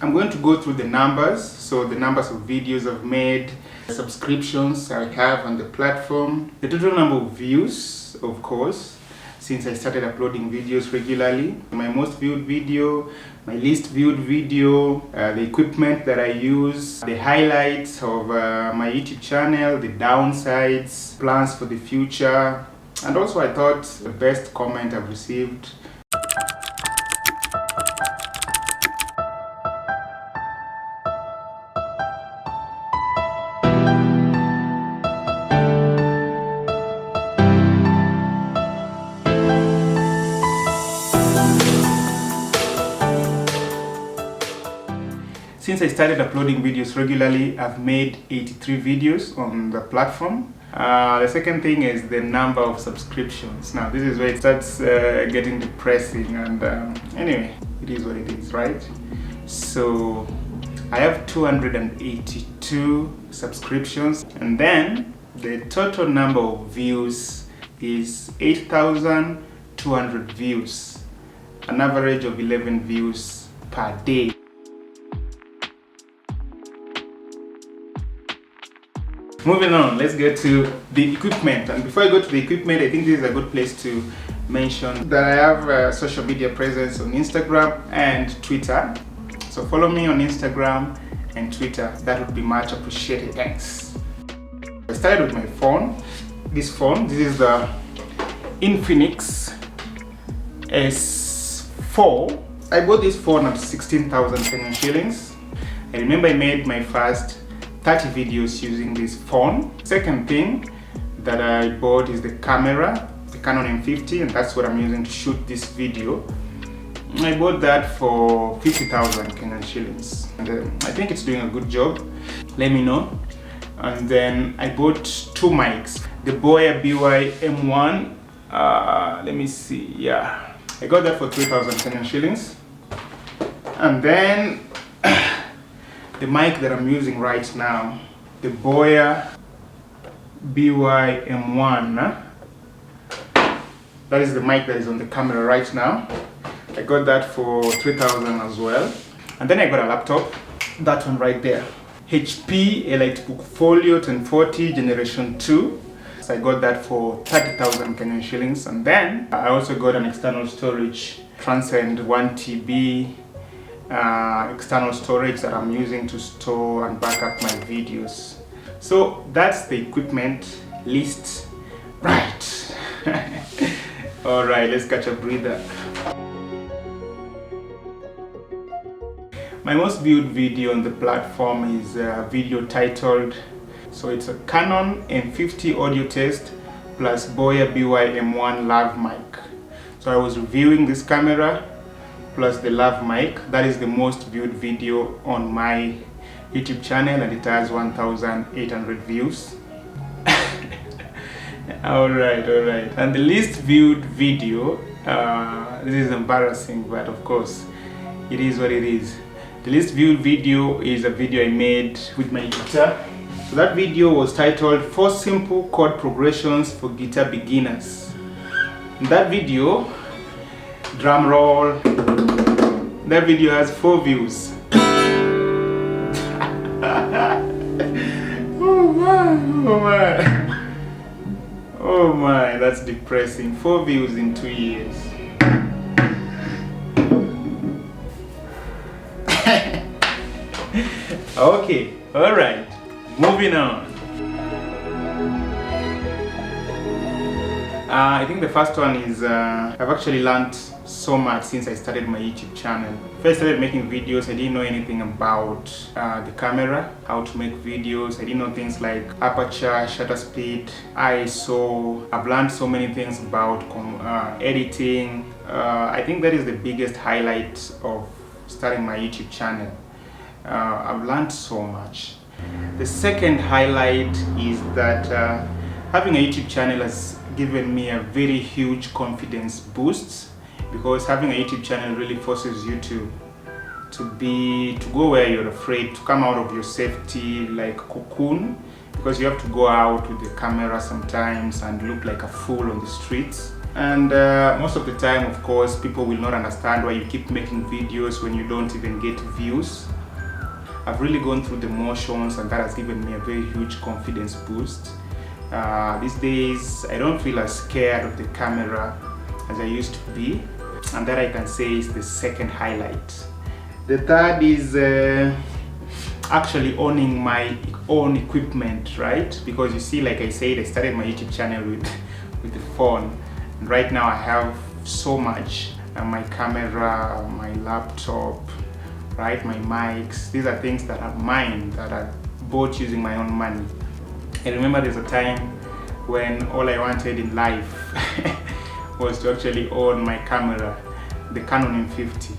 I'm going to go through the numbers, so the numbers of videos I've made, subscriptions I have on the platform, the total number of views, of course, since I started uploading videos regularly, my most viewed video, my least viewed video, the equipment that I use, the highlights of my YouTube channel, the downsides, plans for the future, and also I thought the best comment I've received. Since I started uploading videos regularly, I've made 83 videos on the platform. The second thing is the number of subscriptions. Now this is where it starts getting depressing, and anyway, it is what it is, right? So I have 282 subscriptions, and then the total number of views is 8,200 views, an average of 11 views per day. Moving on, let's get to the equipment. And before I go to the equipment, I think this is a good place to mention that I have a social media presence on Instagram and Twitter. So follow me on Instagram and Twitter. That would be much appreciated. Thanks. I started with my phone. This is the Infinix S4. I bought this phone at 16,000 Kenyan shillings. I remember I made my first 30 videos using this phone. Second thing that I bought is the camera, the Canon M50, and that's what I'm using to shoot this video. I bought that for 50,000 Kenyan shillings, and I think it's doing a good job. Let me know. And then I bought two mics, the Boya BY M1. Let me see, yeah, I got that for 3,000 Kenyan shillings. And then the mic that I'm using right now, the Boya BY M1. That is the mic that is on the camera right now. I got that for 3,000 as well. And then I got a laptop, that one right there. HP EliteBook Folio 1040 Generation 2. So I got that for 30,000 Kenyan shillings. And then I also got an external storage, Transcend 1 TB. External storage that I'm using to store and back up my videos. So that's the equipment list, right? All right, let's catch a breather. My most viewed video on the platform is a video titled, so it's a Canon M50 audio test plus Boya BY M1 lav mic. So I was reviewing this camera plus the lav mic. That is the most viewed video on my YouTube channel, and it has 1,800 views. all right. And the least viewed video, this is embarrassing, but of course it is what it is. The least viewed video is a video I made with my guitar. So that video was titled 4 Simple Chord Progressions for Guitar Beginners. In that video, drum roll, that video has 4 views. Oh my, that's depressing. 4 views in 2 years. Okay, alright, moving on. I think the first one is I've actually learned so much since I started my YouTube channel. First I started making videos, I didn't know anything about the camera, how to make videos. I didn't know things like aperture, shutter speed, ISO. I've learned so many things about editing. I think that is the biggest highlight of starting my YouTube channel. I've learned so much. The second highlight is that having a YouTube channel has given me a very huge confidence boost, because having a YouTube channel really forces you to go where you're afraid, to come out of your safety like cocoon, because you have to go out with the camera sometimes and look like a fool on the streets. And most of the time, of course, people will not understand why you keep making videos when you don't even get views. I've really gone through the motions, and that has given me a very huge confidence boost. These days I don't feel as scared of the camera as I used to be, and that I can say is the second highlight. The third is actually owning my own equipment, right? Because you see, like I said, I started my YouTube channel with the phone, and right now I have so much. My camera, my laptop, right, my mics. These are things that are mine, that I bought using my own money. I remember there's a time when all I wanted in life was to actually own my camera, the Canon M50.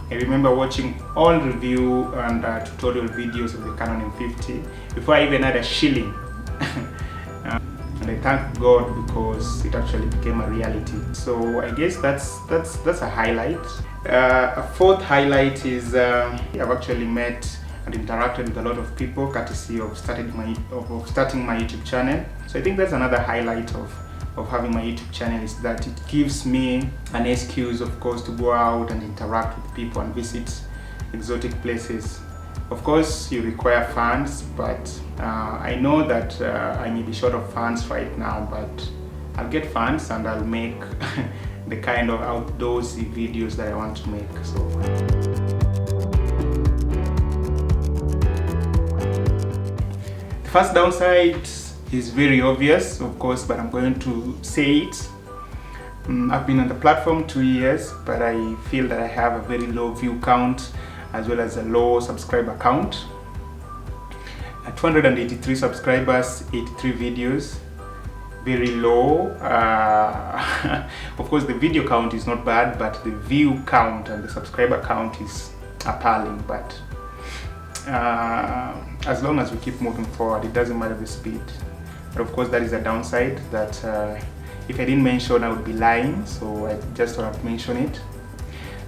I remember watching all review and tutorial videos of the Canon M50 before I even had a shilling. And I thank God because it actually became a reality. So I guess that's a highlight. A fourth highlight is I've actually met and interacted with a lot of people courtesy of starting my YouTube channel. So I think that's another highlight of having my YouTube channel, is that it gives me an excuse, of course, to go out and interact with people and visit exotic places. Of course, you require funds, but I know that I may be short of funds right now, but I'll get funds and I'll make the kind of outdoorsy videos that I want to make. The first downside is very obvious, of course, but I'm going to say it. I've been on the platform 2 years, but I feel that I have a very low view count as well as a low subscriber count. 283 subscribers, 83 videos, very low. Of course, the video count is not bad, but the view count and the subscriber count is appalling. But as long as we keep moving forward, it doesn't matter the speed. But of course, that is a downside that if I didn't mention, I would be lying, so I just want to mention it.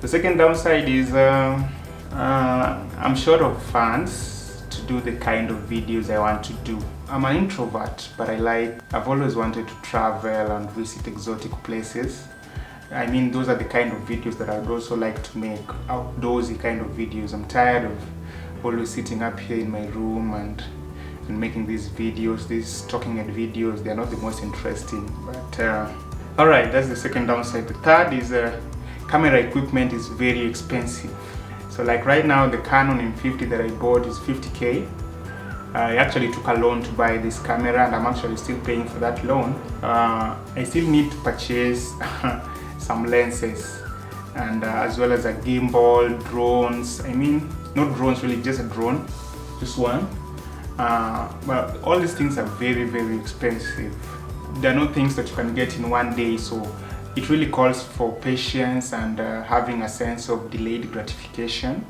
The second downside is I'm short of funds to do the kind of videos I want to do. I'm an introvert, but I've always wanted to travel and visit exotic places. I mean, those are the kind of videos that I would also like to make, outdoorsy kind of videos. I'm tired of always sitting up here in my room and making these videos, these talking head videos. They're not the most interesting, but alright, that's the second downside. The third is camera equipment is very expensive. So like right now, the Canon M50 that I bought is 50K. I actually took a loan to buy this camera, and I'm actually still paying for that loan. I still need to purchase some lenses, and as well as a gimbal, drones. I mean, not drones really, just a drone, just one. But all these things are very, very expensive. They're not things that you can get in one day, so it really calls for patience and having a sense of delayed gratification,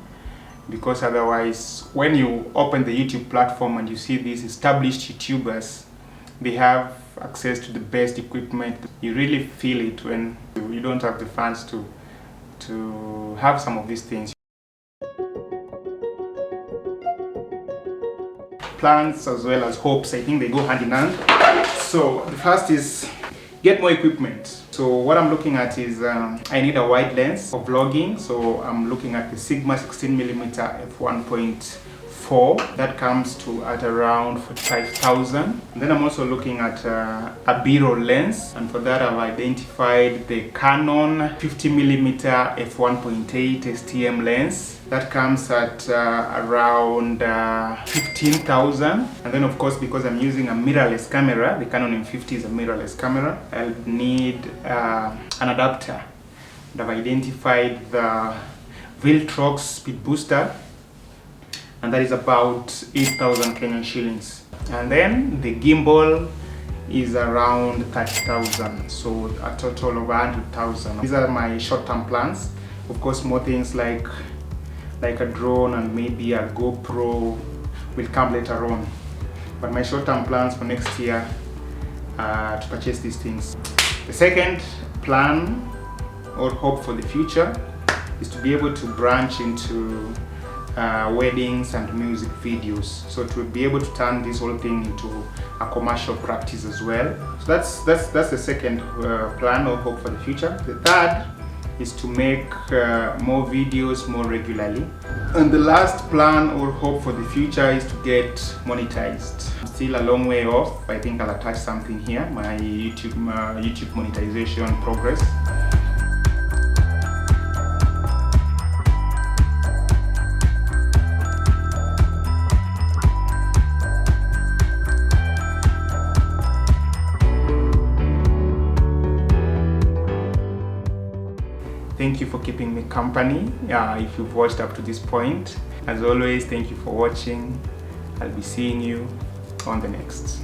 because otherwise, when you open the YouTube platform and you see these established YouTubers, they have access to the best equipment. You really feel it when you don't have the funds to have some of these things. Plans as well as hopes, I think they go hand in hand. So the first is get more equipment. So what I'm looking at is I need a wide lens for vlogging. So I'm looking at the Sigma 16mm f1.4. That comes to at around 45,000. And then I'm also looking at a B-roll lens, and for that I've identified the Canon 50mm f1.8 STM lens. That comes at around 15,000. And then of course, because I'm using a mirrorless camera, the Canon M50 is a mirrorless camera, I'll need an adapter. And I've identified the Viltrox speed booster, and that is about 8,000 Kenyan shillings. And then the gimbal is around 30,000, so a total of 100,000. These are my short-term plans. Of course, more things like a drone and maybe a GoPro will come later on. But my short-term plans for next year are to purchase these things. The second plan or hope for the future is to be able to branch into weddings and music videos. So to be able to turn this whole thing into a commercial practice as well. So that's the second plan or hope for the future. The third is to make more videos more regularly. And the last plan or hope for the future is to get monetized. Still a long way off. I think I'll attach something here, my YouTube monetization progress. Thank you for keeping me company if you've watched up to this point. As always, thank you for watching. I'll be seeing you on the next.